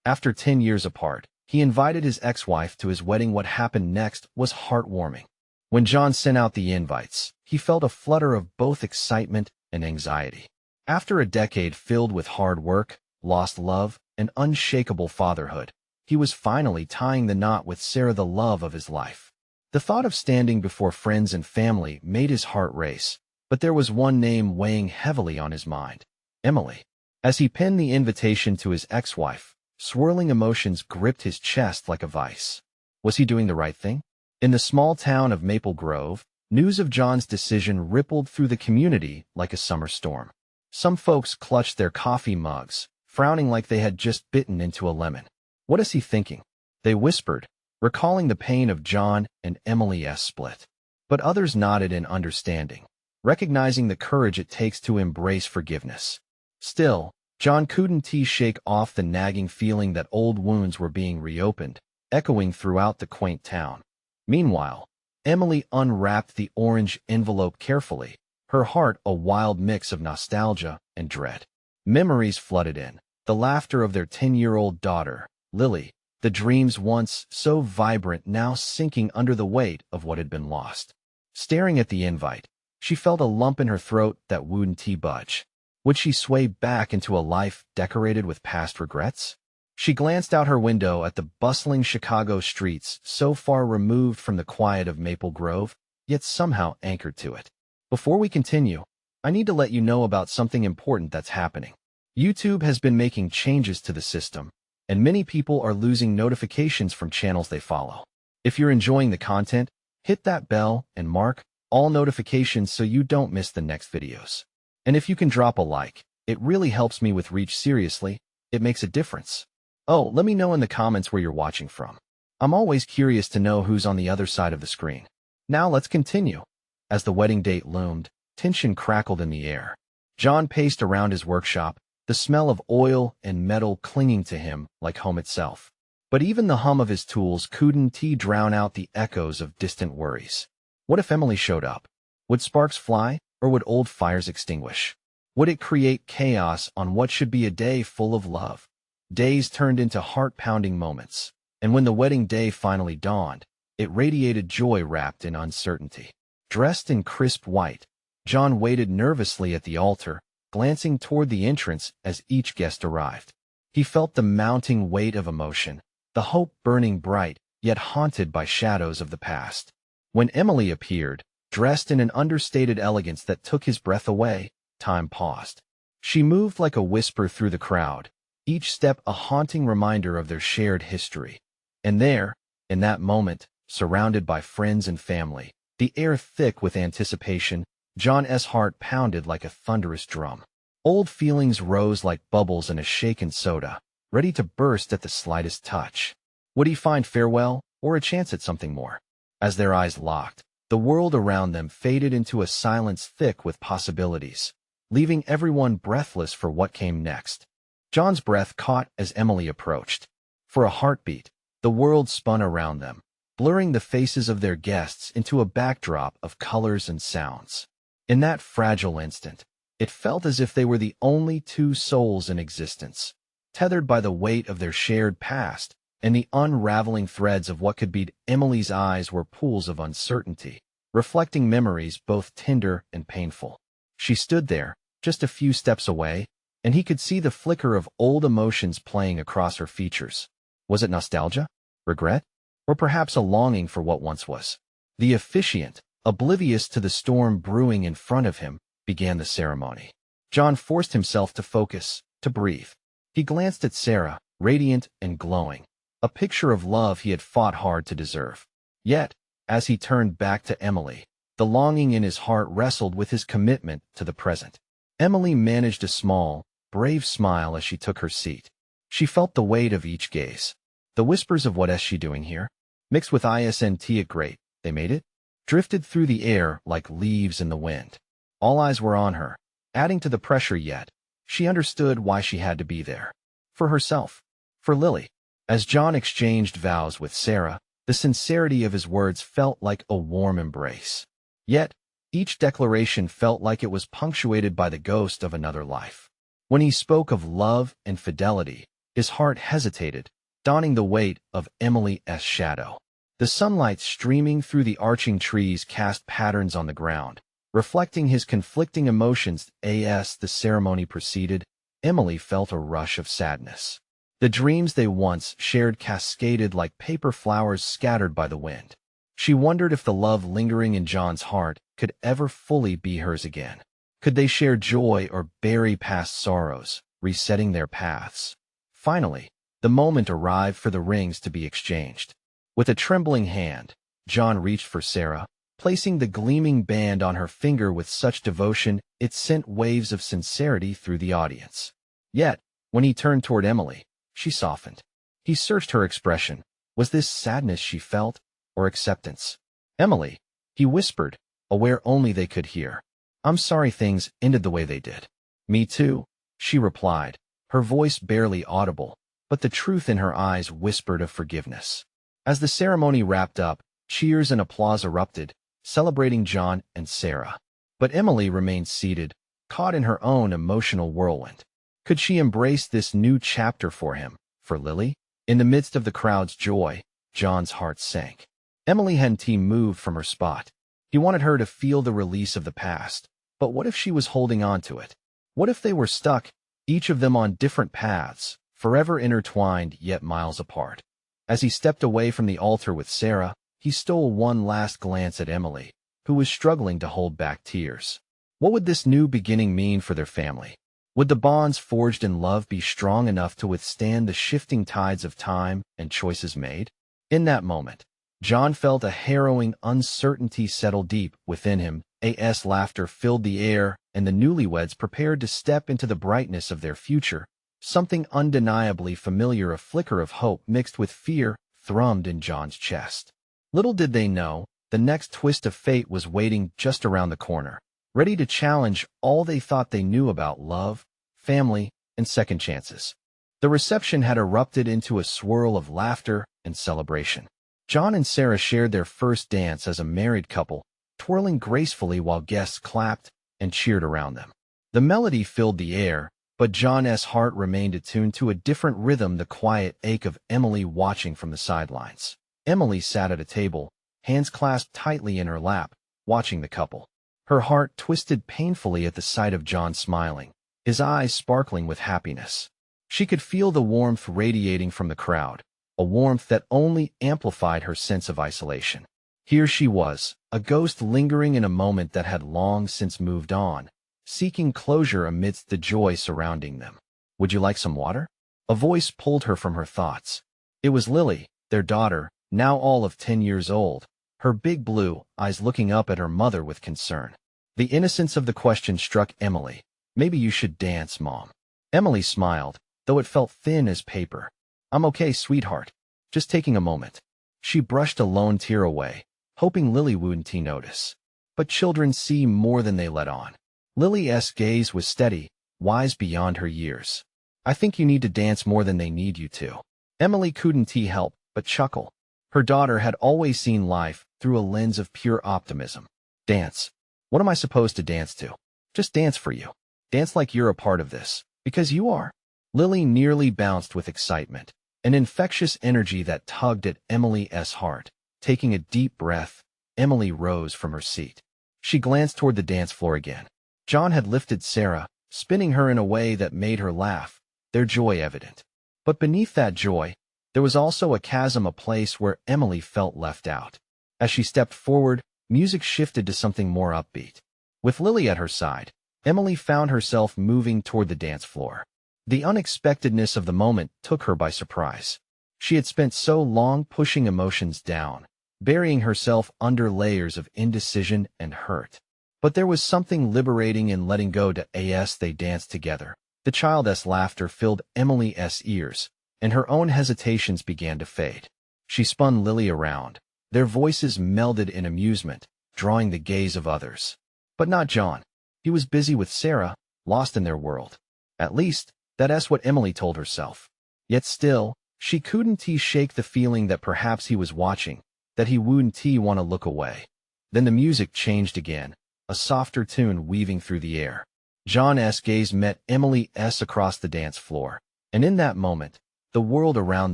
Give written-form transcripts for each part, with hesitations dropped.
After 10 years apart, he invited his ex-wife to his wedding. What happened next was heartwarming. When John sent out the invites, he felt a flutter of both excitement and anxiety. After a decade filled with hard work, lost love, and unshakable fatherhood, he was finally tying the knot with Sarah, the love of his life. The thought of standing before friends and family made his heart race, but there was one name weighing heavily on his mind: Emily. As he penned the invitation to his ex-wife, swirling emotions gripped his chest like a vice. Was he doing the right thing? In the small town of Maple Grove, news of John's decision rippled through the community like a summer storm. Some folks clutched their coffee mugs, frowning like they had just bitten into a lemon. "What is he thinking?" they whispered, recalling the pain of John and Emily's split. But others nodded in understanding, recognizing the courage it takes to embrace forgiveness. Still, John couldn't shake off the nagging feeling that old wounds were being reopened, echoing throughout the quaint town. Meanwhile, Emily unwrapped the orange envelope carefully, her heart a wild mix of nostalgia and dread. Memories flooded in, the laughter of their 10-year-old daughter, Lily, the dreams once so vibrant now sinking under the weight of what had been lost. Staring at the invite, she felt a lump in her throat that wouldn't budge. Would she sway back into a life decorated with past regrets? She glanced out her window at the bustling Chicago streets, so far removed from the quiet of Maple Grove, yet somehow anchored to it. Before we continue, I need to let you know about something important that's happening. YouTube has been making changes to the system, and many people are losing notifications from channels they follow. If you're enjoying the content, hit that bell and mark all notifications so you don't miss the next videos. And if you can drop a like, it really helps me with reach. Seriously, it makes a difference. Oh, let me know in the comments where you're watching from. I'm always curious to know who's on the other side of the screen. Now let's continue. As the wedding date loomed, tension crackled in the air. John paced around his workshop, the smell of oil and metal clinging to him like home itself. But even the hum of his tools couldn't drown out the echoes of distant worries. What if Emily showed up? Would sparks fly, or would old fires extinguish? Would it create chaos on what should be a day full of love? Days turned into heart-pounding moments, and when the wedding day finally dawned, it radiated joy wrapped in uncertainty. Dressed in crisp white, John waited nervously at the altar, glancing toward the entrance as each guest arrived. He felt the mounting weight of emotion, the hope burning bright, yet haunted by shadows of the past. When Emily appeared, dressed in an understated elegance that took his breath away, time paused. She moved like a whisper through the crowd, each step a haunting reminder of their shared history. And there, in that moment, surrounded by friends and family, the air thick with anticipation, John's heart pounded like a thunderous drum. Old feelings rose like bubbles in a shaken soda, ready to burst at the slightest touch. Would he find farewell, or a chance at something more? As their eyes locked, the world around them faded into a silence thick with possibilities, leaving everyone breathless for what came next. John's breath caught as Emily approached. For a heartbeat, the world spun around them, blurring the faces of their guests into a backdrop of colors and sounds. In that fragile instant, it felt as if they were the only two souls in existence, tethered by the weight of their shared past and the unraveling threads of what could be. Emily's eyes were pools of uncertainty, reflecting memories both tender and painful. She stood there, just a few steps away, and he could see the flicker of old emotions playing across her features. Was it nostalgia, regret, or perhaps a longing for what once was? The officiant, oblivious to the storm brewing in front of him, began the ceremony. John forced himself to focus, to breathe. He glanced at Sarah, radiant and glowing, a picture of love he had fought hard to deserve. Yet, as he turned back to Emily, the longing in his heart wrestled with his commitment to the present. Emily managed a small, brave smile as she took her seat. She felt the weight of each gaze. The whispers of "what is she doing here?" mixed with "isn't it great, they made it?" drifted through the air like leaves in the wind. All eyes were on her, adding to the pressure, yet she understood why she had to be there. For herself. For Lily. As John exchanged vows with Sarah, the sincerity of his words felt like a warm embrace. Yet, each declaration felt like it was punctuated by the ghost of another life. When he spoke of love and fidelity, His heart hesitated, donning the weight of Emily's shadow. The sunlight streaming through the arching trees cast patterns on the ground, reflecting his conflicting emotions. As the ceremony proceeded, Emily felt a rush of sadness. The dreams they once shared cascaded like paper flowers scattered by the wind. She wondered if the love lingering in John's heart could ever fully be hers again. Could they share joy or bury past sorrows, resetting their paths? Finally, the moment arrived for the rings to be exchanged. With a trembling hand, John reached for Sarah, placing the gleaming band on her finger with such devotion it sent waves of sincerity through the audience. Yet, when he turned toward Emily, she softened. He searched her expression. Was this sadness she felt, or acceptance? "Emily," he whispered, aware only they could hear. "I'm sorry things ended the way they did." "Me too," she replied, her voice barely audible, but the truth in her eyes whispered of forgiveness. As the ceremony wrapped up, cheers and applause erupted, celebrating John and Sarah. But Emily remained seated, caught in her own emotional whirlwind. Could she embrace this new chapter for him, for Lily? In the midst of the crowd's joy, John's heart sank. Emily hadn't moved from her spot. He wanted her to feel the release of the past. But what if she was holding on to it? What if they were stuck, each of them on different paths, forever intertwined yet miles apart? As he stepped away from the altar with Sarah, he stole one last glance at Emily, who was struggling to hold back tears. What would this new beginning mean for their family? Would the bonds forged in love be strong enough to withstand the shifting tides of time and choices made? In that moment, John felt a harrowing uncertainty settle deep within him. As laughter filled the air, and the newlyweds prepared to step into the brightness of their future. Something undeniably familiar, a flicker of hope mixed with fear, thrummed in John's chest. Little did they know, the next twist of fate was waiting just around the corner, ready to challenge all they thought they knew about love, family, and second chances. The reception had erupted into a swirl of laughter and celebration. John and Sarah shared their first dance as a married couple, twirling gracefully while guests clapped and cheered around them. The melody filled the air, but John's heart remained attuned to a different rhythm, the quiet ache of Emily watching from the sidelines. Emily sat at a table, hands clasped tightly in her lap, watching the couple. Her heart twisted painfully at the sight of John smiling, his eyes sparkling with happiness. She could feel the warmth radiating from the crowd, a warmth that only amplified her sense of isolation. Here she was, a ghost lingering in a moment that had long since moved on, seeking closure amidst the joy surrounding them. "Would you like some water?" A voice pulled her from her thoughts. It was Lily, their daughter, now all of 10 years old, her big blue eyes looking up at her mother with concern. The innocence of the question struck Emily. "Maybe you should dance, Mom." Emily smiled, though it felt thin as paper. "I'm okay, sweetheart. Just taking a moment." She brushed a lone tear away, hoping Lily wouldn't notice. But children see more than they let on. Lily's gaze was steady, wise beyond her years. "I think you need to dance more than they need you to." Emily couldn't help but chuckle. Her daughter had always seen life through a lens of pure optimism. "Dance? What am I supposed to dance to?" "Just dance for you. Dance like you're a part of this, because you are." Lily nearly bounced with excitement, an infectious energy that tugged at Emily's heart. Taking a deep breath, Emily rose from her seat. She glanced toward the dance floor again. John had lifted Sarah, spinning her in a way that made her laugh, their joy evident. But beneath that joy, there was also a chasm, a place where Emily felt left out. As she stepped forward, music shifted to something more upbeat. With Lily at her side, Emily found herself moving toward the dance floor. The unexpectedness of the moment took her by surprise. She had spent so long pushing emotions down, burying herself under layers of indecision and hurt. But there was something liberating in letting go. As they danced together, the child's laughter filled Emily's ears, and her own hesitations began to fade. She spun Lily around. Their voices melded in amusement, drawing the gaze of others. But not John. He was busy with Sarah, lost in their world. At least, that's what Emily told herself. Yet still, she couldn't shake the feeling that perhaps he was watching, that he wouldn't want to look away. Then the music changed again, a softer tune weaving through the air. John's gaze met Emily's across the dance floor. And in that moment, the world around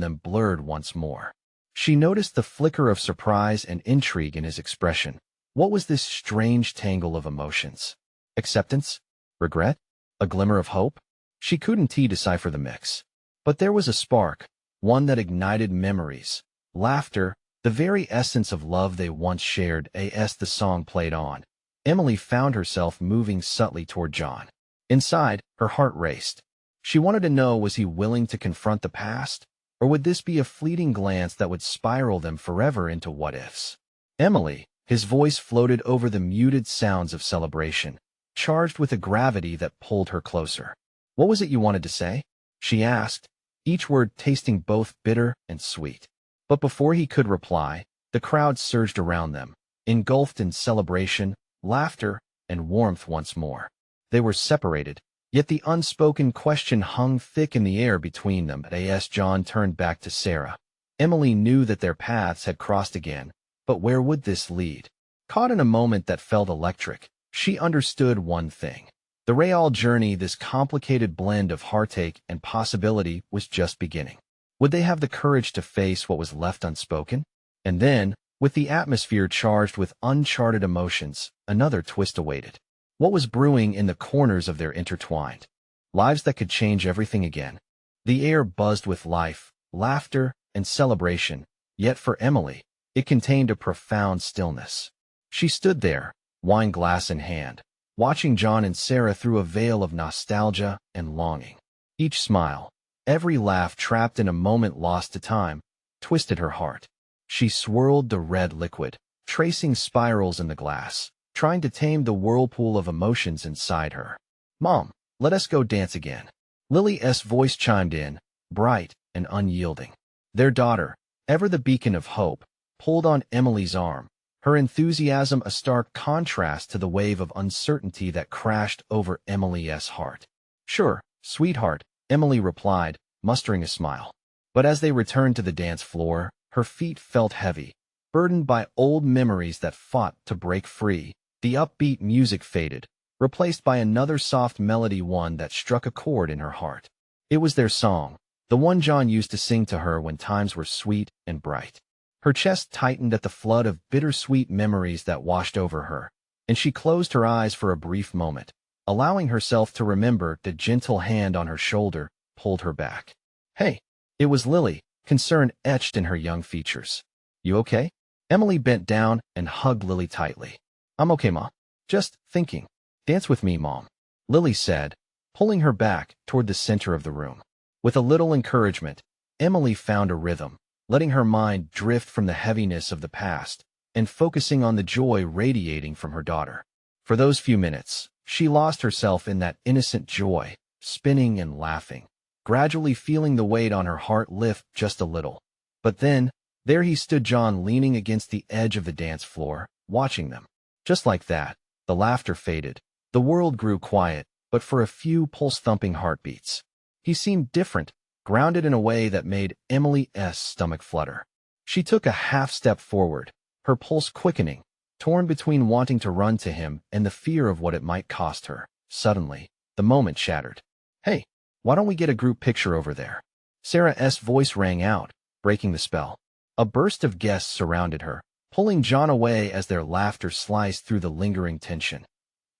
them blurred once more. She noticed the flicker of surprise and intrigue in his expression. What was this strange tangle of emotions? Acceptance? Regret? A glimmer of hope? She couldn't decipher the mix. But there was a spark, one that ignited memories, laughter, the very essence of love they once shared. As the song played on, Emily found herself moving subtly toward John. Inside, her heart raced. She wanted to know, was he willing to confront the past? Or would this be a fleeting glance that would spiral them forever into what-ifs? Emily, his voice floated over the muted sounds of celebration, charged with a gravity that pulled her closer. What was it you wanted to say? She asked, each word tasting both bitter and sweet. But before he could reply, the crowd surged around them, engulfed in celebration, laughter, and warmth once more. They were separated, yet the unspoken question hung thick in the air between them. As John turned back to Sarah, Emily knew that their paths had crossed again, but where would this lead? Caught in a moment that felt electric, she understood one thing. The real journey, this complicated blend of heartache and possibility, was just beginning. Would they have the courage to face what was left unspoken? And then, with the atmosphere charged with uncharted emotions, another twist awaited. What was brewing in the corners of their intertwined lives that could change everything again? The air buzzed with life, laughter, and celebration, yet for Emily, it contained a profound stillness. She stood there, wine glass in hand, watching John and Sarah through a veil of nostalgia and longing. Each smile, every laugh trapped in a moment lost to time, twisted her heart. She swirled the red liquid, tracing spirals in the glass, trying to tame the whirlpool of emotions inside her. "Mom, let us go dance again." Lily's voice chimed in, bright and unyielding. Their daughter, ever the beacon of hope, pulled on Emily's arm, her enthusiasm a stark contrast to the wave of uncertainty that crashed over Emily's heart. "Sure, sweetheart," Emily replied, mustering a smile. But as they returned to the dance floor, her feet felt heavy, burdened by old memories that fought to break free. The upbeat music faded, replaced by another soft melody, one that struck a chord in her heart. It was their song, the one John used to sing to her when times were sweet and bright. Her chest tightened at the flood of bittersweet memories that washed over her, and she closed her eyes for a brief moment, allowing herself to remember. The gentle hand on her shoulder pulled her back. "Hey," it was Lily, concern etched in her young features. "You okay?" Emily bent down and hugged Lily tightly. "I'm okay, Mom. Just thinking." "Dance with me, Mom," Lily said, pulling her back toward the center of the room. With a little encouragement, Emily found a rhythm, letting her mind drift from the heaviness of the past and focusing on the joy radiating from her daughter. For those few minutes, she lost herself in that innocent joy, spinning and laughing, gradually feeling the weight on her heart lift just a little. But then, there he stood, John, leaning against the edge of the dance floor, watching them. Just like that, the laughter faded. The world grew quiet, but for a few pulse-thumping heartbeats. He seemed different, grounded in a way that made Emily's stomach flutter. She took a half-step forward, her pulse quickening, torn between wanting to run to him and the fear of what it might cost her. Suddenly, the moment shattered. "Hey, why don't we get a group picture over there?" Sarah's voice rang out, breaking the spell. A burst of guests surrounded her, pulling John away as their laughter sliced through the lingering tension.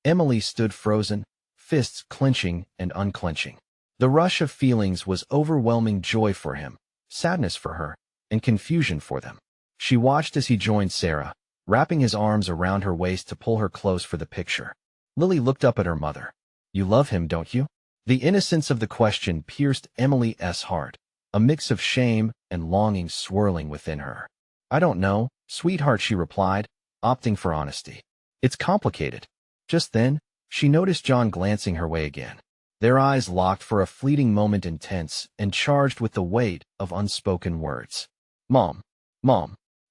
Emily stood frozen, fists clenching and unclenching. The rush of feelings was overwhelming: joy for him, sadness for her, and confusion for them. She watched as he joined Sarah, wrapping his arms around her waist to pull her close for the picture. Lily looked up at her mother. "You love him, don't you?" The innocence of the question pierced Emily's heart, a mix of shame and longing swirling within her. "I don't know, sweetheart," she replied, opting for honesty. "It's complicated." Just then, she noticed John glancing her way again. Their eyes locked for a fleeting moment, intense and charged with the weight of unspoken words. Mom,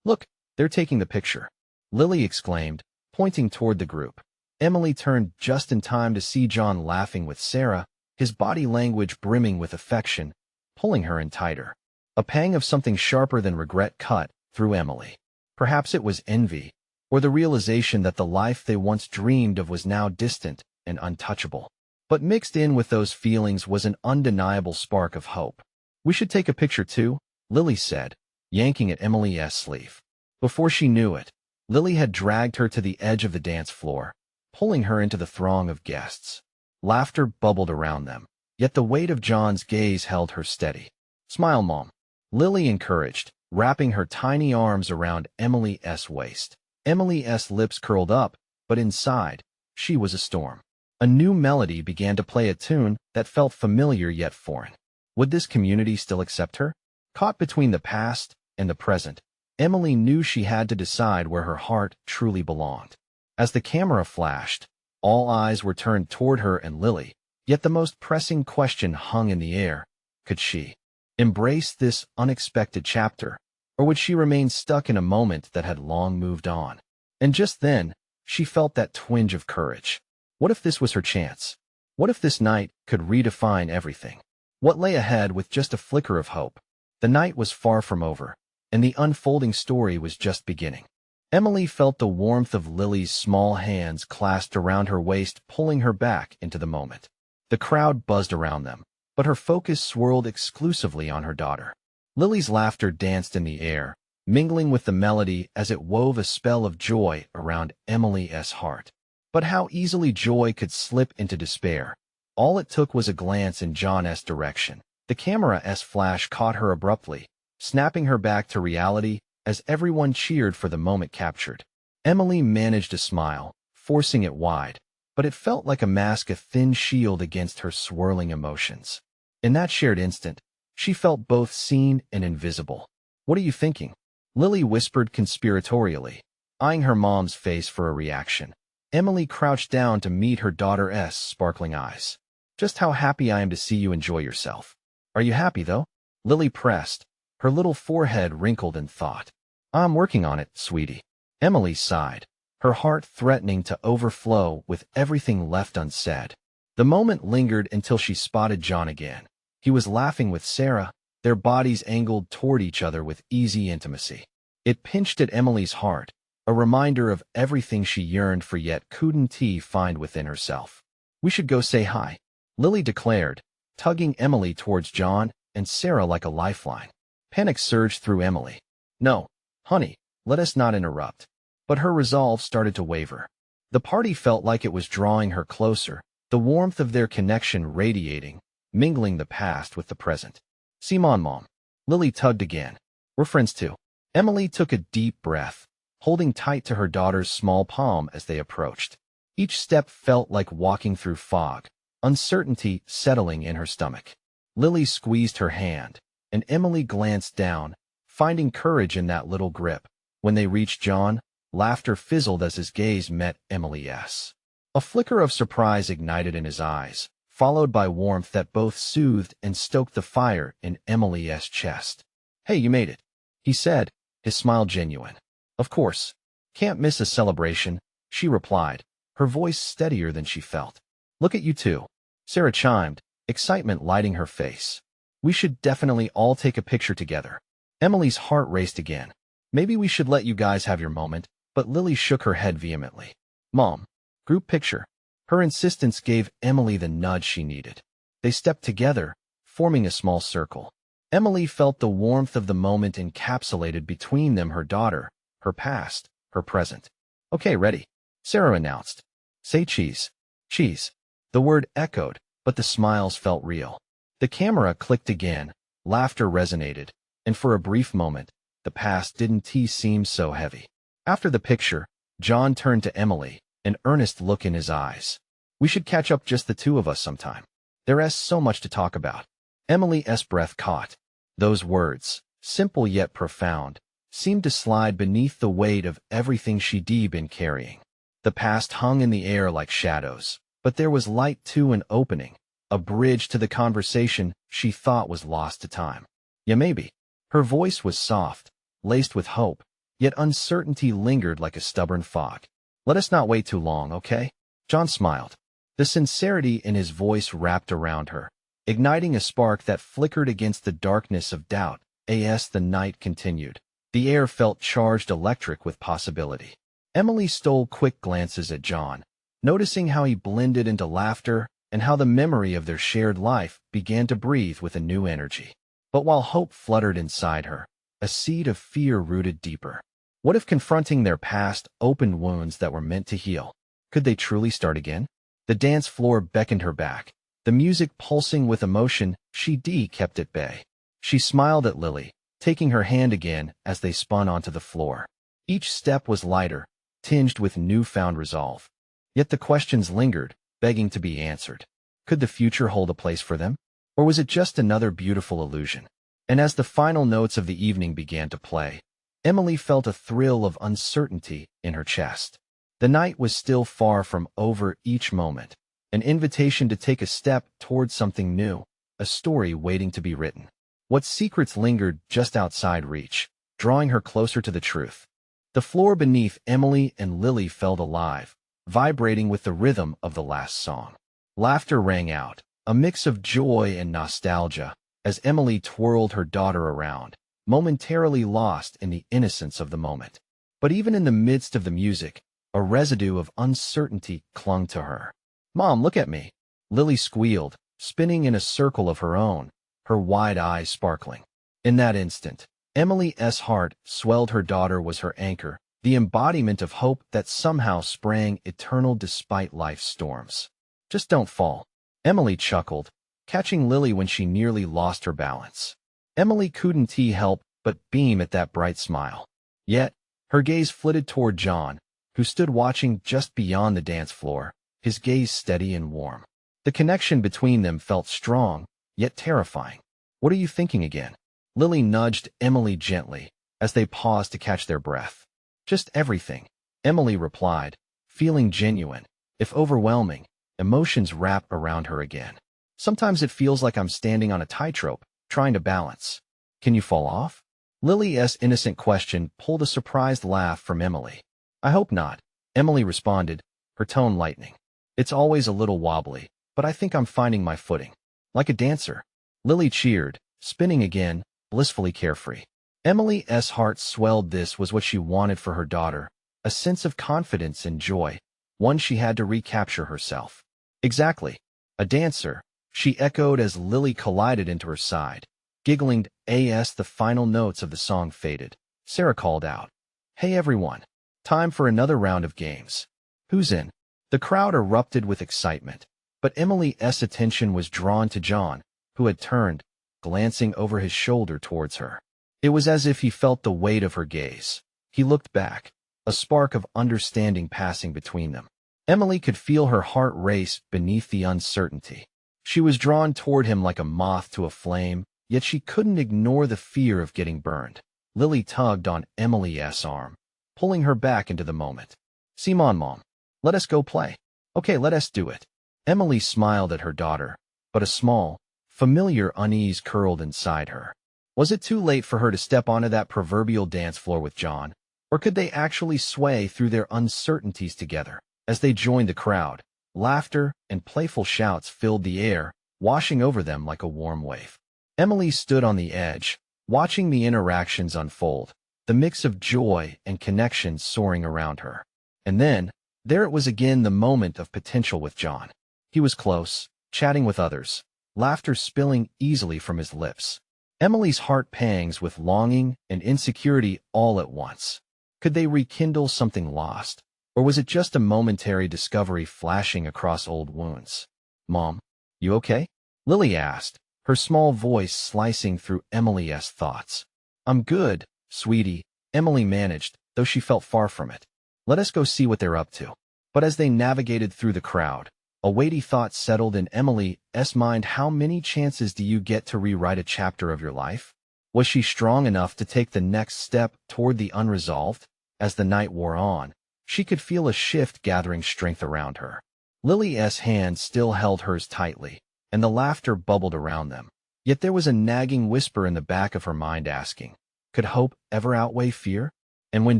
look, they're taking the picture," Lily exclaimed, pointing toward the group. Emily turned just in time to see John laughing with Sarah, his body language brimming with affection, pulling her in tighter. A pang of something sharper than regret cut through Emily. Perhaps it was envy, or the realization that the life they once dreamed of was now distant and untouchable. But mixed in with those feelings was an undeniable spark of hope. "We should take a picture too," Lily said, yanking at Emily's sleeve. Before she knew it, Lily had dragged her to the edge of the dance floor, pulling her into the throng of guests. Laughter bubbled around them, yet the weight of John's gaze held her steady. "Smile, Mom," Lily encouraged, wrapping her tiny arms around Emily's waist. Emily's lips curled up, but inside, she was a storm. A new melody began to play, a tune that felt familiar yet foreign. Would this community still accept her? Caught between the past and the present, Emily knew she had to decide where her heart truly belonged. As the camera flashed, all eyes were turned toward her and Lily, yet the most pressing question hung in the air. Could she embrace this unexpected chapter, or would she remain stuck in a moment that had long moved on? And just then, she felt that twinge of courage. What if this was her chance? What if this night could redefine everything? What lay ahead with just a flicker of hope? The night was far from over, and the unfolding story was just beginning. Emily felt the warmth of Lily's small hands clasped around her waist, pulling her back into the moment. The crowd buzzed around them, but her focus swirled exclusively on her daughter. Lily's laughter danced in the air, mingling with the melody as it wove a spell of joy around Emily's heart. But how easily joy could slip into despair. All it took was a glance in John's direction. The camera's flash caught her abruptly, snapping her back to reality as everyone cheered for the moment captured. Emily managed a smile, forcing it wide, but it felt like a mask, a thin shield against her swirling emotions. In that shared instant, she felt both seen and invisible. "What are you thinking?" Lily whispered conspiratorially, eyeing her mom's face for a reaction. Emily crouched down to meet her daughter's sparkling eyes. "Just how happy I am to see you enjoy yourself." "Are you happy, though?" Lily pressed, her little forehead wrinkled in thought. "I'm working on it, sweetie." Emily sighed, her heart threatening to overflow with everything left unsaid. The moment lingered until she spotted John again. He was laughing with Sarah, their bodies angled toward each other with easy intimacy. It pinched at Emily's heart, a reminder of everything she yearned for yet couldn't find within herself. "We should go say hi," Lily declared, tugging Emily towards John and Sarah like a lifeline. Panic surged through Emily. "No, honey, let us not interrupt." But her resolve started to waver. The party felt like it was drawing her closer, the warmth of their connection radiating, mingling the past with the present. "See, Mom." Lily tugged again. "We're friends too." Emily took a deep breath, holding tight to her daughter's small palm as they approached. Each step felt like walking through fog, uncertainty settling in her stomach. Lily squeezed her hand, and Emily glanced down, finding courage in that little grip. When they reached John, laughter fizzled as his gaze met Emily's. A flicker of surprise ignited in his eyes, followed by warmth that both soothed and stoked the fire in Emily's chest. "Hey, you made it," he said, his smile genuine. "Of course. Can't miss a celebration," she replied, her voice steadier than she felt. "Look at you two," Sarah chimed, excitement lighting her face. "We should definitely all take a picture together." Emily's heart raced again. "Maybe we should let you guys have your moment," but Lily shook her head vehemently. "Mom, group picture." Her insistence gave Emily the nudge she needed. They stepped together, forming a small circle. Emily felt the warmth of the moment encapsulated between them, her daughter, her past, her present. "Okay, ready," Sarah announced. "Say cheese." "Cheese." The word echoed, but the smiles felt real. The camera clicked again, laughter resonated, and for a brief moment, the past didn't seem so heavy. After the picture, John turned to Emily, an earnest look in his eyes. "We should catch up, just the two of us sometime. There's so much to talk about." Emily's breath caught. Those words, simple yet profound, seemed to slide beneath the weight of everything she'd been carrying. The past hung in the air like shadows, but there was light to an opening, a bridge to the conversation she thought was lost to time. "Yeah, maybe." Her voice was soft, laced with hope, yet uncertainty lingered like a stubborn fog. "Let us not wait too long, okay?" John smiled. The sincerity in his voice wrapped around her, igniting a spark that flickered against the darkness of doubt. As the night continued, the air felt charged electric with possibility. Emily stole quick glances at John, noticing how he blended into laughter, and how the memory of their shared life began to breathe with a new energy. But while hope fluttered inside her, a seed of fear rooted deeper. What if confronting their past opened wounds that were meant to heal? Could they truly start again? The dance floor beckoned her back. The music pulsing with emotion, she kept at bay. She smiled at Lily, taking her hand again as they spun onto the floor. Each step was lighter, tinged with newfound resolve. Yet the questions lingered, begging to be answered. Could the future hold a place for them? Or was it just another beautiful illusion? And as the final notes of the evening began to play, Emily felt a thrill of uncertainty in her chest. The night was still far from over, each moment an invitation to take a step towards something new, a story waiting to be written. What secrets lingered just outside reach, drawing her closer to the truth? The floor beneath Emily and Lily felt alive, vibrating with the rhythm of the last song. Laughter rang out, a mix of joy and nostalgia, as Emily twirled her daughter around, momentarily lost in the innocence of the moment. But even in the midst of the music, a residue of uncertainty clung to her. "Mom, look at me," Lily squealed, spinning in a circle of her own, her wide eyes sparkling. In that instant, Emily's heart swelled. Her daughter was her anchor, the embodiment of hope that somehow sprang eternal despite life's storms. "Just don't fall," Emily chuckled, catching Lily when she nearly lost her balance. Emily couldn't help but beam at that bright smile. Yet, her gaze flitted toward John, who stood watching just beyond the dance floor, his gaze steady and warm. The connection between them felt strong, yet terrifying. "What are you thinking again?" Lily nudged Emily gently, as they paused to catch their breath. "Just everything," Emily replied, feeling genuine, if overwhelming, emotions wrap around her again. "Sometimes it feels like I'm standing on a tightrope, trying to balance." "Can you fall off?" Lily's innocent question pulled a surprised laugh from Emily. "I hope not," Emily responded, her tone lightening. "It's always a little wobbly, but I think I'm finding my footing. Like a dancer." Lily cheered, spinning again, blissfully carefree. Emily's heart swelled. This was what she wanted for her daughter, a sense of confidence and joy, one she had to recapture herself. "Exactly. A dancer," she echoed as Lily collided into her side. Giggling as the final notes of the song faded, Sarah called out, "Hey everyone, time for another round of games. Who's in?" The crowd erupted with excitement, but Emily's attention was drawn to John, who had turned, glancing over his shoulder towards her. It was as if he felt the weight of her gaze. He looked back, a spark of understanding passing between them. Emily could feel her heart race beneath the uncertainty. She was drawn toward him like a moth to a flame, yet she couldn't ignore the fear of getting burned. Lily tugged on Emily's arm, pulling her back into the moment. "Simon, Mom, let us go play." "Okay, let us do it." Emily smiled at her daughter, but a small, familiar unease curled inside her. Was it too late for her to step onto that proverbial dance floor with John? Or could they actually sway through their uncertainties together? As they joined the crowd, laughter and playful shouts filled the air, washing over them like a warm wave. Emily stood on the edge, watching the interactions unfold, the mix of joy and connection soaring around her. And then, there it was again, the moment of potential with John. He was close, chatting with others, laughter spilling easily from his lips. Emily's heart pangs with longing and insecurity all at once. Could they rekindle something lost? Or was it just a momentary discovery flashing across old wounds? "Mom, you okay?" Lily asked, her small voice slicing through Emily's thoughts. "I'm good, sweetie," Emily managed, though she felt far from it. "Let us go see what they're up to." But as they navigated through the crowd, a weighty thought settled in Emily's mind. How many chances do you get to rewrite a chapter of your life? Was she strong enough to take the next step toward the unresolved? As the night wore on, she could feel a shift gathering strength around her. Lily's hand still held hers tightly, and the laughter bubbled around them. Yet there was a nagging whisper in the back of her mind asking, could hope ever outweigh fear? And when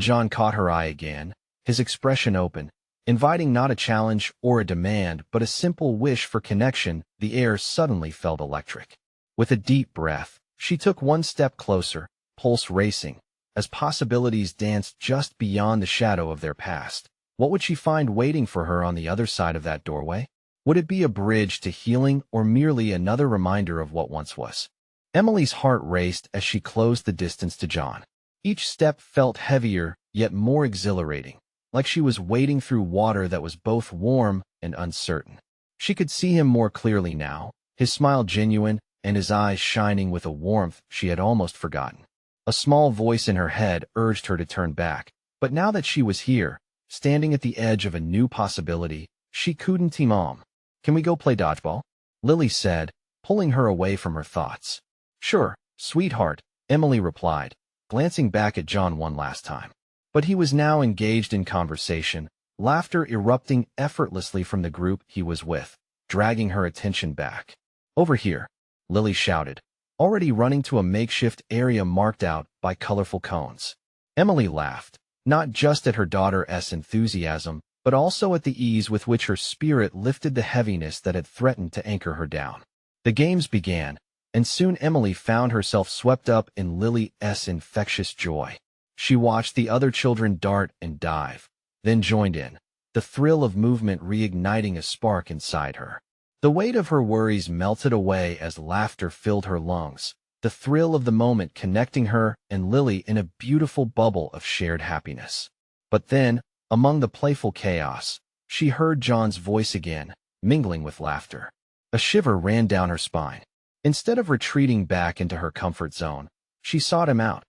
John caught her eye again, his expression open, inviting not a challenge or a demand, but a simple wish for connection, the air suddenly felt electric. With a deep breath, she took one step closer, pulse racing, as possibilities danced just beyond the shadow of their past. What would she find waiting for her on the other side of that doorway? Would it be a bridge to healing or merely another reminder of what once was? Emily's heart raced as she closed the distance to John. Each step felt heavier, yet more exhilarating, like she was wading through water that was both warm and uncertain. She could see him more clearly now, his smile genuine and his eyes shining with a warmth she had almost forgotten. A small voice in her head urged her to turn back, but now that she was here, standing at the edge of a new possibility, she couldn't team on. "Can we go play dodgeball?" Lily said, pulling her away from her thoughts. "Sure, sweetheart," Emily replied, glancing back at John one last time. But he was now engaged in conversation, laughter erupting effortlessly from the group he was with, dragging her attention back. "Over here," Lily shouted, already running to a makeshift area marked out by colorful cones. Emily laughed, not just at her daughter's enthusiasm, but also at the ease with which her spirit lifted the heaviness that had threatened to anchor her down. The games began, and soon Emily found herself swept up in Lily's infectious joy. She watched the other children dart and dive, then joined in, the thrill of movement reigniting a spark inside her. The weight of her worries melted away as laughter filled her lungs, the thrill of the moment connecting her and Lily in a beautiful bubble of shared happiness. But then, among the playful chaos, she heard John's voice again, mingling with laughter. A shiver ran down her spine. Instead of retreating back into her comfort zone, she sought him out,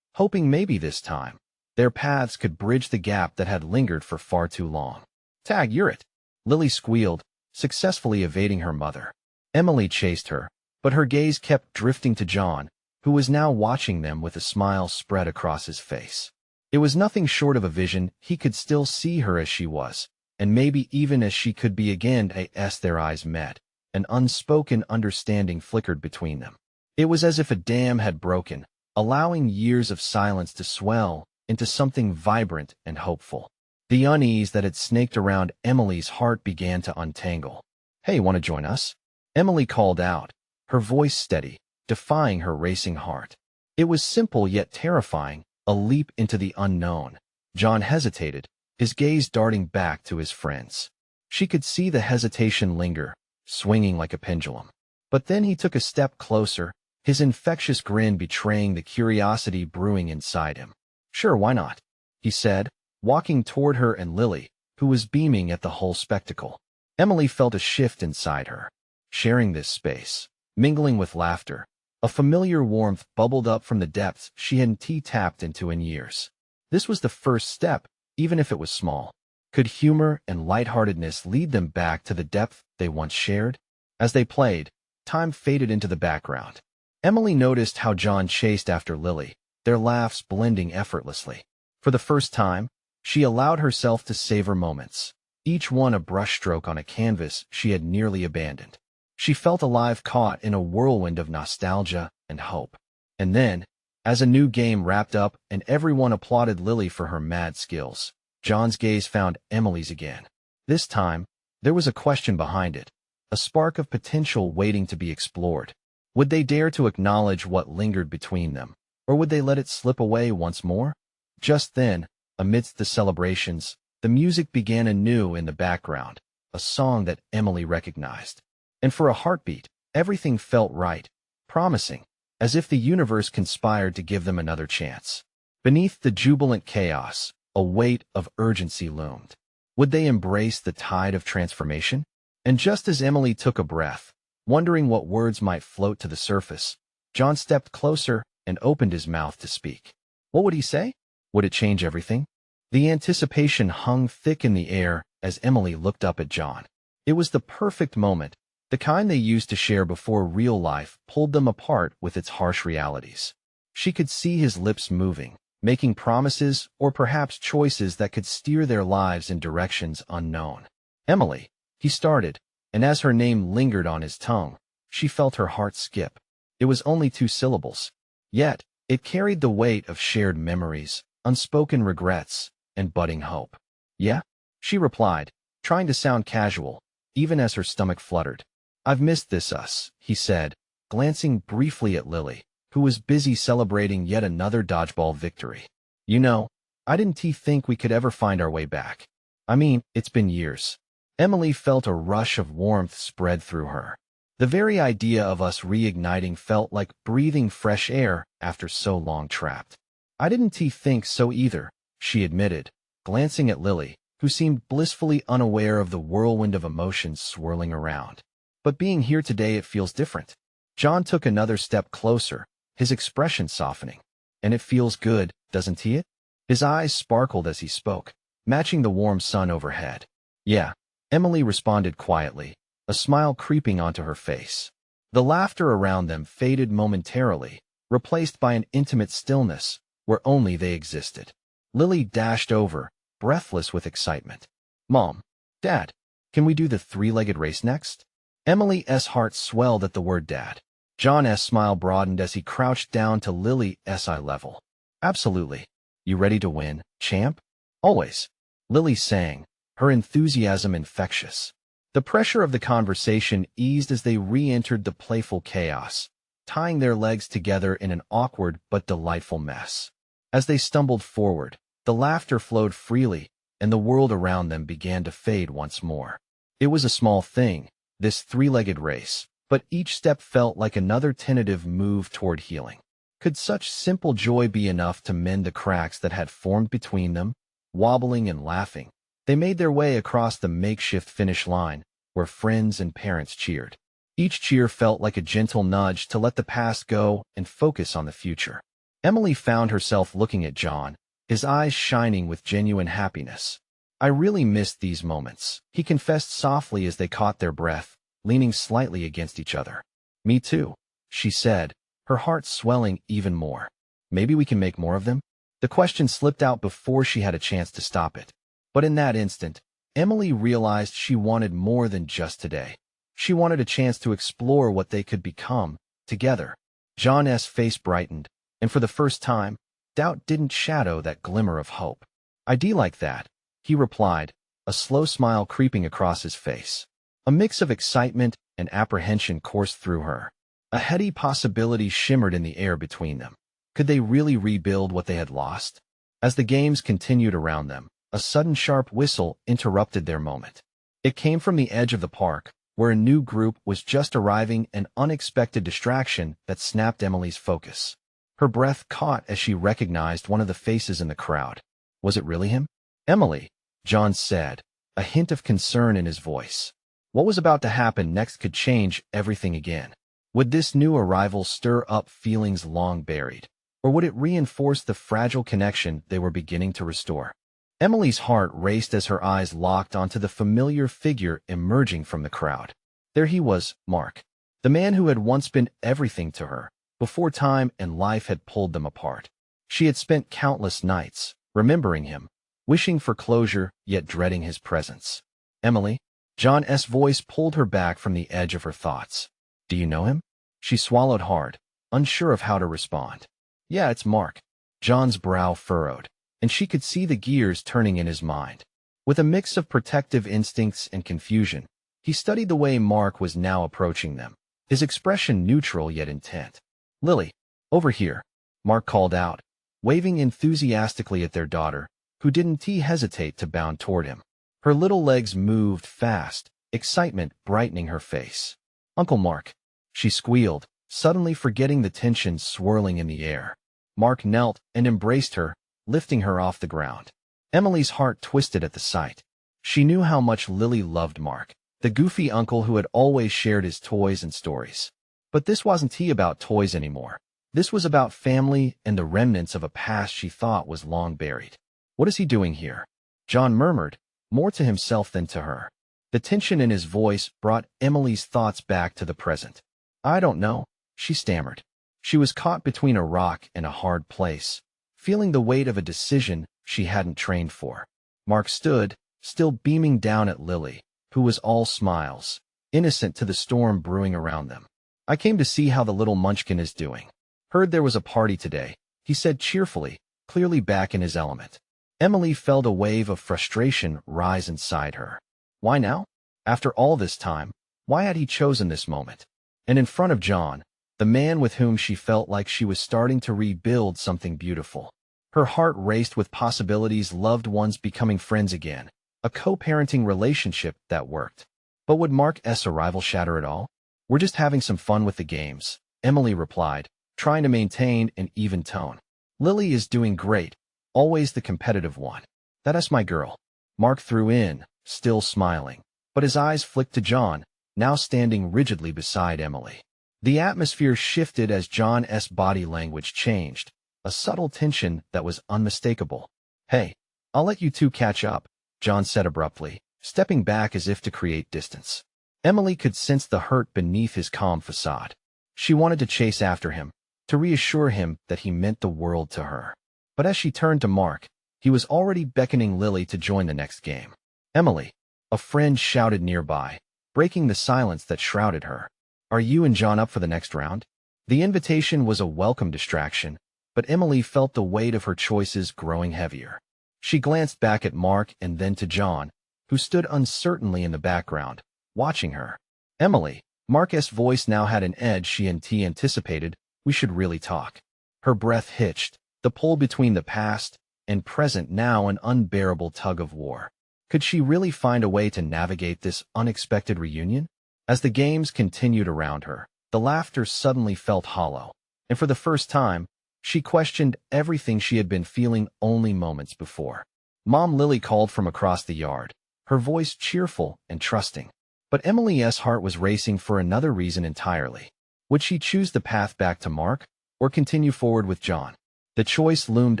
hoping maybe this time, their paths could bridge the gap that had lingered for far too long. "Tag, you're it," Lily squealed, successfully evading her mother. Emily chased her, but her gaze kept drifting to John, who was now watching them with a smile spread across his face. It was nothing short of a vision. He could still see her as she was, and maybe even as she could be again as their eyes met. An unspoken understanding flickered between them. It was as if a dam had broken, allowing years of silence to swell into something vibrant and hopeful. The unease that had snaked around Emily's heart began to untangle. "Hey, want to join us?" Emily called out, her voice steady, defying her racing heart. It was simple yet terrifying, a leap into the unknown. John hesitated, his gaze darting back to his friends. She could see the hesitation linger, swinging like a pendulum. But then he took a step closer, his infectious grin betraying the curiosity brewing inside him. "Sure, why not?" he said, walking toward her and Lily, who was beaming at the whole spectacle. Emily felt a shift inside her. Sharing this space, mingling with laughter, a familiar warmth bubbled up from the depths she hadn't tapped into in years. This was the first step, even if it was small. Could humor and lightheartedness lead them back to the depth they once shared? As they played, time faded into the background. Emily noticed how John chased after Lily, their laughs blending effortlessly. For the first time, she allowed herself to savor moments, each one a brushstroke on a canvas she had nearly abandoned. She felt alive, caught in a whirlwind of nostalgia and hope. And then, as a new game wrapped up and everyone applauded Lily for her mad skills, John's gaze found Emily's again. This time, there was a question behind it, a spark of potential waiting to be explored. Would they dare to acknowledge what lingered between them, or would they let it slip away once more? Just then, amidst the celebrations, the music began anew in the background, a song that Emily recognized. And for a heartbeat, everything felt right, promising, as if the universe conspired to give them another chance. Beneath the jubilant chaos, a weight of urgency loomed. Would they embrace the tide of transformation? And just as Emily took a breath, wondering what words might float to the surface, John stepped closer and opened his mouth to speak. What would he say? Would it change everything? The anticipation hung thick in the air as Emily looked up at John. It was the perfect moment, the kind they used to share before real life pulled them apart with its harsh realities. She could see his lips moving, making promises or perhaps choices that could steer their lives in directions unknown. "Emily," he started, and as her name lingered on his tongue, she felt her heart skip. It was only 2 syllables, yet it carried the weight of shared memories, unspoken regrets, and budding hope. "Yeah," she replied, trying to sound casual, even as her stomach fluttered. "I've missed this, he said, glancing briefly at Lily, who was busy celebrating yet another dodgeball victory. "You know, I didn't think we could ever find our way back. I mean, it's been years." Emily felt a rush of warmth spread through her. The very idea of us reigniting felt like breathing fresh air after so long trapped. I didn't think so either, she admitted, glancing at Lily, who seemed blissfully unaware of the whirlwind of emotions swirling around. But being here today, it feels different. John took another step closer, his expression softening. And it feels good, doesn't it? His eyes sparkled as he spoke, matching the warm sun overhead. Yeah, Emily responded quietly, a smile creeping onto her face. The laughter around them faded momentarily, replaced by an intimate stillness where only they existed. Lily dashed over, breathless with excitement. Mom, Dad, can we do the three-legged race next? Emily's heart swelled at the word Dad. John's smile broadened as he crouched down to Lily's eye level. Absolutely. You ready to win, champ? Always. Lily sang, her enthusiasm infectious. The pressure of the conversation eased as they re-entered the playful chaos, tying their legs together in an awkward but delightful mess. As they stumbled forward, the laughter flowed freely, and the world around them began to fade once more. It was a small thing, this three-legged race, but each step felt like another tentative move toward healing. Could such simple joy be enough to mend the cracks that had formed between them? Wobbling and laughing, they made their way across the makeshift finish line, where friends and parents cheered. Each cheer felt like a gentle nudge to let the past go and focus on the future. Emily found herself looking at John, his eyes shining with genuine happiness. I really missed these moments, he confessed softly as they caught their breath, leaning slightly against each other. Me too, she said, her heart swelling even more. Maybe we can make more of them? The question slipped out before she had a chance to stop it. But in that instant, Emily realized she wanted more than just today. She wanted a chance to explore what they could become, together. John's face brightened, and for the first time, doubt didn't shadow that glimmer of hope. I'd like that, he replied, a slow smile creeping across his face. A mix of excitement and apprehension coursed through her. A heady possibility shimmered in the air between them. Could they really rebuild what they had lost? As the games continued around them, a sudden sharp whistle interrupted their moment. It came from the edge of the park, where a new group was just arriving, an unexpected distraction that snapped Emily's focus. Her breath caught as she recognized one of the faces in the crowd. Was it really him? Emily, John said, a hint of concern in his voice. What was about to happen next could change everything again. Would this new arrival stir up feelings long buried, or would it reinforce the fragile connection they were beginning to restore? Emily's heart raced as her eyes locked onto the familiar figure emerging from the crowd. There he was, Mark, the man who had once been everything to her, before time and life had pulled them apart. She had spent countless nights, remembering him, wishing for closure, yet dreading his presence. Emily, John's voice pulled her back from the edge of her thoughts. Do you know him? She swallowed hard, unsure of how to respond. Yeah, it's Mark. John's brow furrowed, and she could see the gears turning in his mind. With a mix of protective instincts and confusion, he studied the way Mark was now approaching them, his expression neutral yet intent. Lily, over here, Mark called out, waving enthusiastically at their daughter, who didn't hesitate to bound toward him. Her little legs moved fast, excitement brightening her face. Uncle Mark, she squealed, suddenly forgetting the tension swirling in the air. Mark knelt and embraced her, lifting her off the ground. Emily's heart twisted at the sight. She knew how much Lily loved Mark, the goofy uncle who had always shared his toys and stories. But this wasn't about toys anymore. This was about family and the remnants of a past she thought was long buried. What is he doing here? John murmured, more to himself than to her. The tension in his voice brought Emily's thoughts back to the present. I don't know, she stammered. She was caught between a rock and a hard place, feeling the weight of a decision she hadn't trained for. Mark stood, still beaming down at Lily, who was all smiles, innocent to the storm brewing around them. I came to see how the little munchkin is doing. Heard there was a party today, he said cheerfully, clearly back in his element. Emily felt a wave of frustration rise inside her. Why now? After all this time, why had he chosen this moment? And in front of John, the man with whom she felt like she was starting to rebuild something beautiful. Her heart raced with possibilities, loved ones becoming friends again, a co-parenting relationship that worked. But would Mark's arrival shatter it all? We're just having some fun with the games, Emily replied, trying to maintain an even tone. Lily is doing great, always the competitive one. That's my girl. Mark threw in, still smiling, but his eyes flicked to John, now standing rigidly beside Emily. The atmosphere shifted as John's body language changed, a subtle tension that was unmistakable. Hey, I'll let you two catch up, John said abruptly, stepping back as if to create distance. Emily could sense the hurt beneath his calm facade. She wanted to chase after him, to reassure him that he meant the world to her. But as she turned to Mark, he was already beckoning Lily to join the next game. Emily, a friend shouted nearby, breaking the silence that shrouded her. Are you and John up for the next round? The invitation was a welcome distraction, but Emily felt the weight of her choices growing heavier. She glanced back at Mark and then to John, who stood uncertainly in the background, watching her. Emily, Mark's voice now had an edge she anticipated. We should really talk. Her breath hitched, the pull between the past and present now an unbearable tug of war. Could she really find a way to navigate this unexpected reunion? As the games continued around her, the laughter suddenly felt hollow, and for the first time, she questioned everything she had been feeling only moments before. Mom Lily called from across the yard, her voice cheerful and trusting. But Emily's heart was racing for another reason entirely. Would she choose the path back to Mark, or continue forward with John? The choice loomed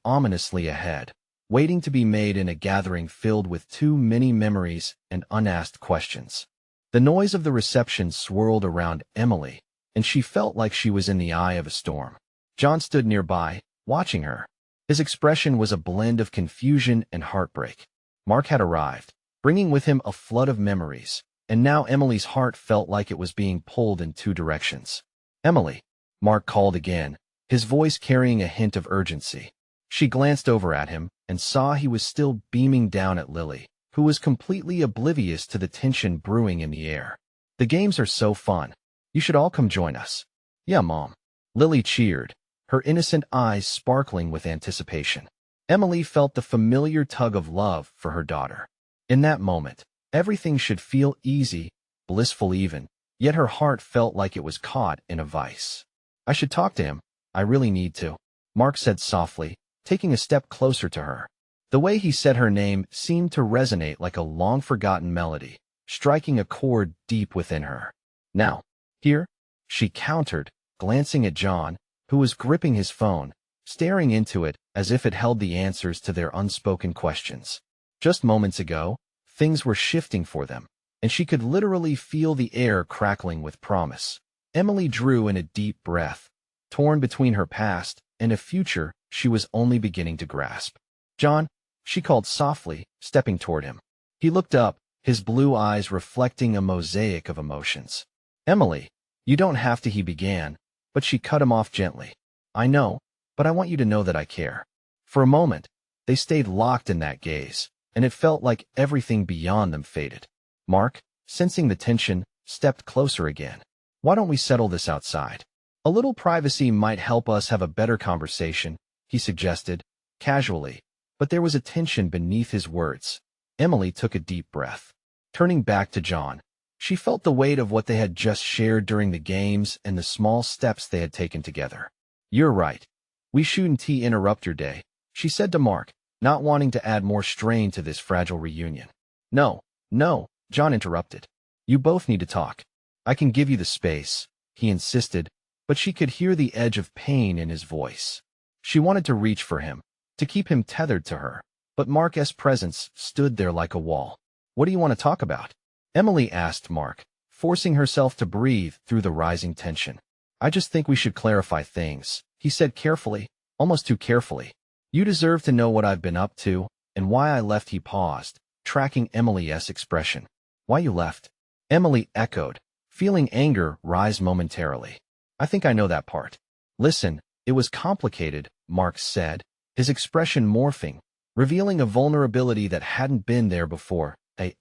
ominously ahead, waiting to be made in a gathering filled with too many memories and unasked questions. The noise of the reception swirled around Emily, and she felt like she was in the eye of a storm. John stood nearby, watching her. His expression was a blend of confusion and heartbreak. Mark had arrived, bringing with him a flood of memories, and now Emily's heart felt like it was being pulled in two directions. Emily, Mark called again, his voice carrying a hint of urgency. She glanced over at him and saw he was still beaming down at Lily, who was completely oblivious to the tension brewing in the air. The games are so fun. You should all come join us. Yeah, Mom. Lily cheered, her innocent eyes sparkling with anticipation. Emily felt the familiar tug of love for her daughter. In that moment, everything should feel easy, blissful even, yet her heart felt like it was caught in a vice. I should talk to him. I really need to, Mark said softly, taking a step closer to her. The way he said her name seemed to resonate like a long-forgotten melody, striking a chord deep within her. Now, here, she countered, glancing at John, who was gripping his phone, staring into it as if it held the answers to their unspoken questions. Just moments ago, things were shifting for them, and she could literally feel the air crackling with promise. Emily drew in a deep breath, torn between her past and a future she was only beginning to grasp. John, she called softly, stepping toward him. He looked up, his blue eyes reflecting a mosaic of emotions. Emily, you don't have to, he began, but she cut him off gently. I know, but I want you to know that I care. For a moment, they stayed locked in that gaze, and it felt like everything beyond them faded. Mark, sensing the tension, stepped closer again. Why don't we settle this outside? A little privacy might help us have a better conversation, he suggested, casually, but there was a tension beneath his words. Emily took a deep breath. Turning back to John, she felt the weight of what they had just shared during the games and the small steps they had taken together. You're right. We shouldn't interrupt your day, she said to Mark, not wanting to add more strain to this fragile reunion. No, John interrupted. You both need to talk. I can give you the space, he insisted, but she could hear the edge of pain in his voice. She wanted to reach for him, to keep him tethered to her, but Mark's presence stood there like a wall. What do you want to talk about? Emily asked Mark, forcing herself to breathe through the rising tension. I just think we should clarify things, he said carefully, almost too carefully. You deserve to know what I've been up to, and why I left. He paused, tracking Emily's expression. Why you left? Emily echoed, feeling anger rise momentarily. I think I know that part. Listen, it was complicated, Mark said, his expression morphing, revealing a vulnerability that hadn't been there before.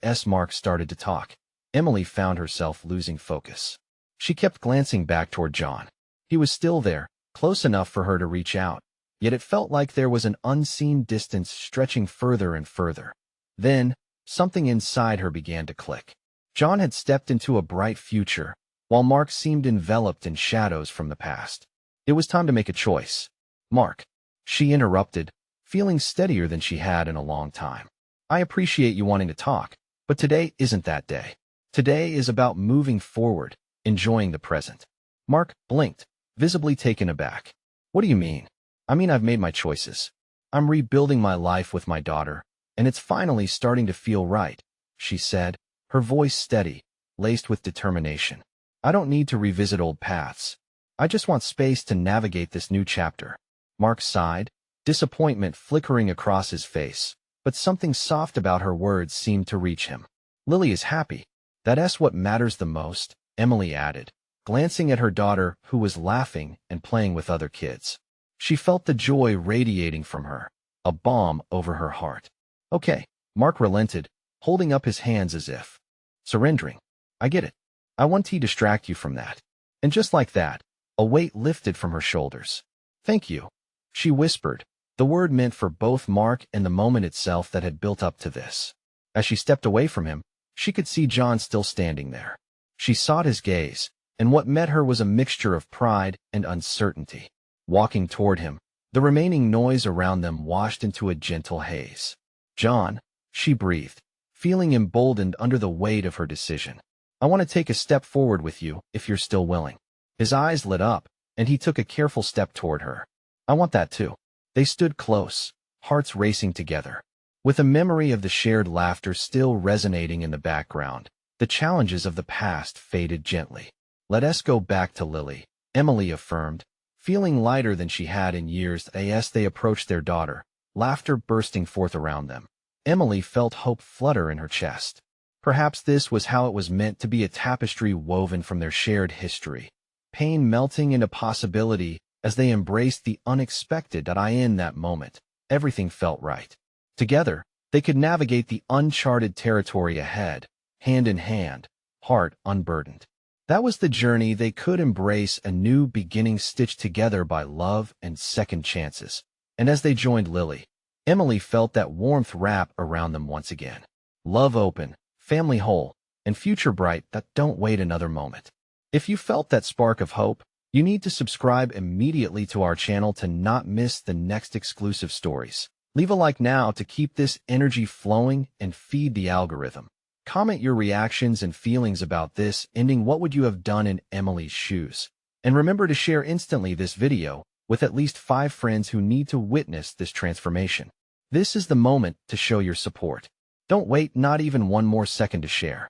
As Mark started to talk, Emily found herself losing focus. She kept glancing back toward John. He was still there, close enough for her to reach out, yet it felt like there was an unseen distance stretching further and further. Then, something inside her began to click. John had stepped into a bright future, while Mark seemed enveloped in shadows from the past. It was time to make a choice. Mark, she interrupted, feeling steadier than she had in a long time. I appreciate you wanting to talk, but today isn't that day. Today is about moving forward, enjoying the present. Mark blinked, visibly taken aback. What do you mean? I mean, I've made my choices. I'm rebuilding my life with my daughter, and it's finally starting to feel right, she said, her voice steady, laced with determination. I don't need to revisit old paths. I just want space to navigate this new chapter. Mark sighed, disappointment flickering across his face, but something soft about her words seemed to reach him. Lily is happy. That's what matters the most, Emily added, glancing at her daughter who was laughing and playing with other kids. She felt the joy radiating from her, a balm over her heart. Okay, Mark relented, holding up his hands as if surrendering. I get it. I want to distract you from that. And just like that, a weight lifted from her shoulders. Thank you, she whispered, the word meant for both Mark and the moment itself that had built up to this. As she stepped away from him, she could see John still standing there. She sought his gaze, and what met her was a mixture of pride and uncertainty. Walking toward him, the remaining noise around them washed into a gentle haze. John, she breathed, feeling emboldened under the weight of her decision. I want to take a step forward with you, if you're still willing. His eyes lit up, and he took a careful step toward her. I want that too. They stood close, hearts racing together. With a memory of the shared laughter still resonating in the background, the challenges of the past faded gently. Let us go back to Lily, Emily affirmed, feeling lighter than she had in years as they approached their daughter, laughter bursting forth around them. Emily felt hope flutter in her chest. Perhaps this was how it was meant to be, a tapestry woven from their shared history, pain melting into possibility as they embraced the unexpected. In that moment, everything felt right. Together, they could navigate the uncharted territory ahead, hand in hand, heart unburdened. That was the journey they could embrace, a new beginning stitched together by love and second chances. And as they joined Lily, Emily felt that warmth wrap around them once again. Love open, family whole, and future bright. Don't wait another moment. If you felt that spark of hope, you need to subscribe immediately to our channel to not miss the next exclusive stories. Leave a like now to keep this energy flowing and feed the algorithm. Comment your reactions and feelings about this ending. What would you have done in Emily's shoes? And remember to share instantly this video with at least 5 friends who need to witness this transformation. This is the moment to show your support. Don't wait not even one more second to share.